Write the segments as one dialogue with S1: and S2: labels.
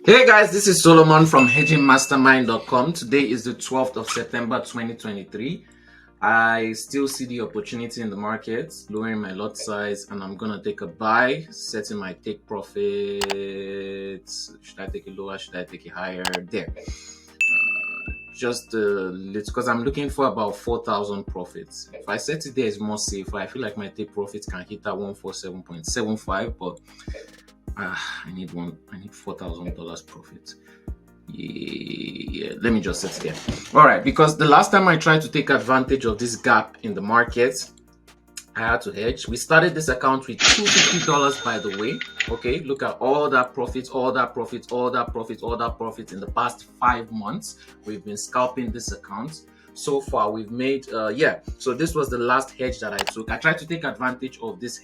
S1: Hey guys, this is Solomon from hedgingmastermind.com. Today is the 12th of September 2023. I still see the opportunity in the market, lowering my lot size, and I'm gonna take a buy, setting my take profits. Should I take it lower? Should I take it higher? There. Just because I'm looking for about 4,000 profits. If I set it there, it's more safer. I feel like my take profits can hit at 147.75, but I need $4,000 profit. Yeah, let me just set it there. All right, because the last time I tried to take advantage of this gap in the market, I had to hedge. We started this account with $250, by the way. Okay, look at all that profits, all that profits, all that profits, all that profits in the past 5 months. We've been scalping this account. So far we've made so this was the last hedge that I took. I tried to take advantage of this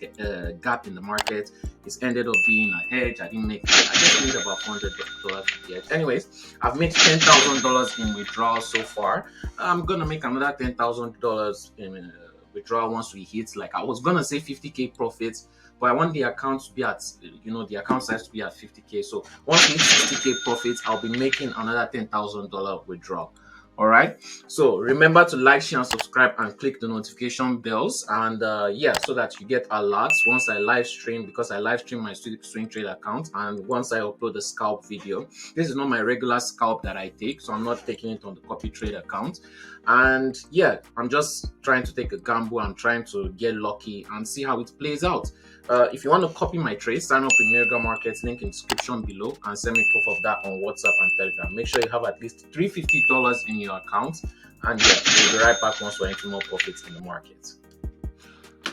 S1: gap in the market. It's ended up being a hedge. I just made about $400 hedge. Anyways, I've made $10,000 in withdrawal so far. I'm gonna make another $10,000 in withdrawal once we hit, like, I was gonna say 50k profits, but I want the account to be at, the account size to be at 50k. So once we hit 60k profits, I'll be making another $10,000 withdrawal. All right, so remember to like, share, and subscribe, and click the notification bells, and so that you get alerts once I live stream, because I live stream my swing trade account, and once I upload the scalp video. This is not my regular scalp that I take, so I'm not taking it on the copy trade account. And yeah, I'm just trying to take a gamble. I'm trying to get lucky and see how it plays out. If you want to copy my trades, sign up with Miracle Markets, link in description below, and send me proof of that on WhatsApp and Telegram. Make sure you have at least $350 in your account, and yeah, we'll be right back once we're into more profits in the market.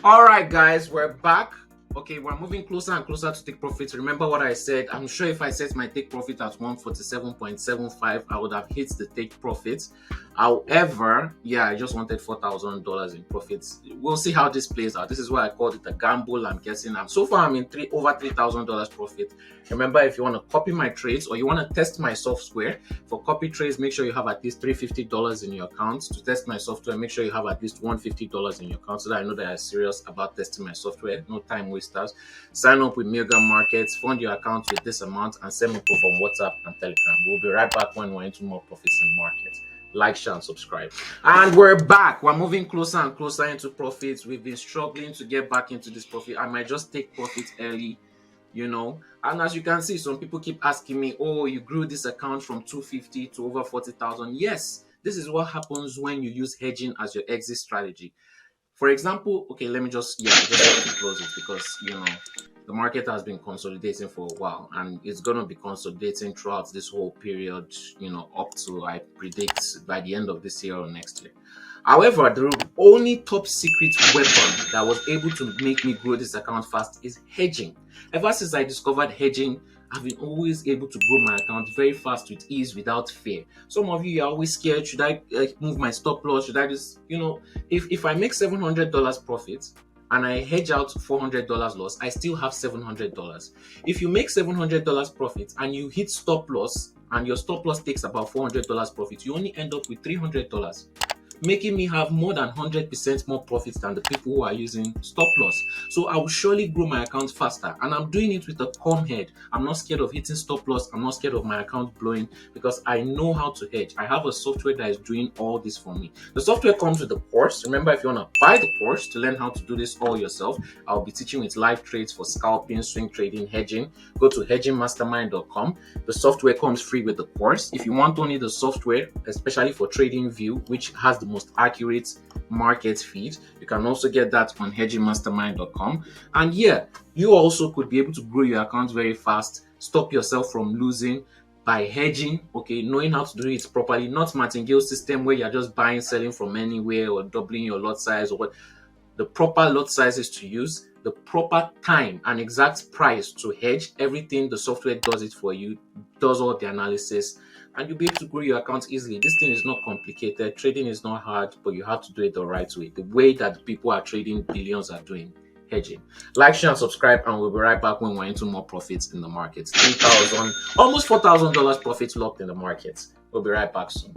S1: All right, guys, we're back. Okay, we're moving closer and closer to take profits. Remember what I said. I'm sure if I set my take profit at 147.75, I would have hit the take profits. However, yeah, I just wanted $4,000 in profits. We'll see how this plays out. This is why I called it a gamble. I'm guessing so far I'm in over $3,000 profit. Remember, if you want to copy my trades or you want to test my software for copy trades, make sure you have at least $350 in your account. To test my software, make sure you have at least $150 in your account, so that I know that I'm serious about testing my software. No time wasters. Sign up with Miracle Markets, fund your account with this amount, and send me proof on WhatsApp and Telegram. We'll be right back when we're into more profits in the market. Like, share, and subscribe. And we're back. We're moving closer and closer into profits. We've been struggling to get back into this profit. I might just take profits early, and as you can see, some people keep asking me, oh, you grew this account from 250 to over 40,000. Yes, this is what happens when you use hedging as your exit strategy. For example, okay, let me just have to close it, because the market has been consolidating for a while, and it's going to be consolidating throughout this whole period, up to, I predict, by the end of this year or next year. However, the only top secret weapon that was able to make me grow this account fast is hedging. Ever since I discovered hedging, I've been always able to grow my account very fast with ease, without fear. Some of you are always scared. Should I move my stop loss? Should I just, if I make $700 profit and I hedge out $400 loss, I still have $700. If you make $700 profit and you hit stop loss, and your stop loss takes about $400 profit, you only end up with $300. Making me have more than 100% more profits than the people who are using stop loss. So I will surely grow my account faster, and I'm doing it with a calm head. I'm not scared of hitting stop loss. I'm not scared of my account blowing, because I know how to hedge. I have a software that is doing all this for me. The software comes with a course. Remember, if you want to buy the course to learn how to do this all yourself, I'll be teaching with live trades for scalping, swing trading, hedging. Go to hedgingmastermind.com. The software comes free with the course. If you want only the software, especially for TradingView, which has the most accurate market feed, you can also get that on hedgingmastermind.com. And yeah, you also could be able to grow your account very fast, stop yourself from losing by hedging, okay, knowing how to do it properly, not martingale system where you're just buying, selling from anywhere, or doubling your lot size, or what. The proper lot sizes to use, the proper time and exact price to hedge, everything, the software does it for you, does all the analysis, and you'll be able to grow your account easily. This thing is not complicated. Trading is not hard, but you have to do it the right way, the way that people are trading billions are doing hedging. Like, share, and subscribe, and we'll be right back when we're into more profits in the market. $3,000, almost $4,000 profits locked in the market. We'll be right back soon.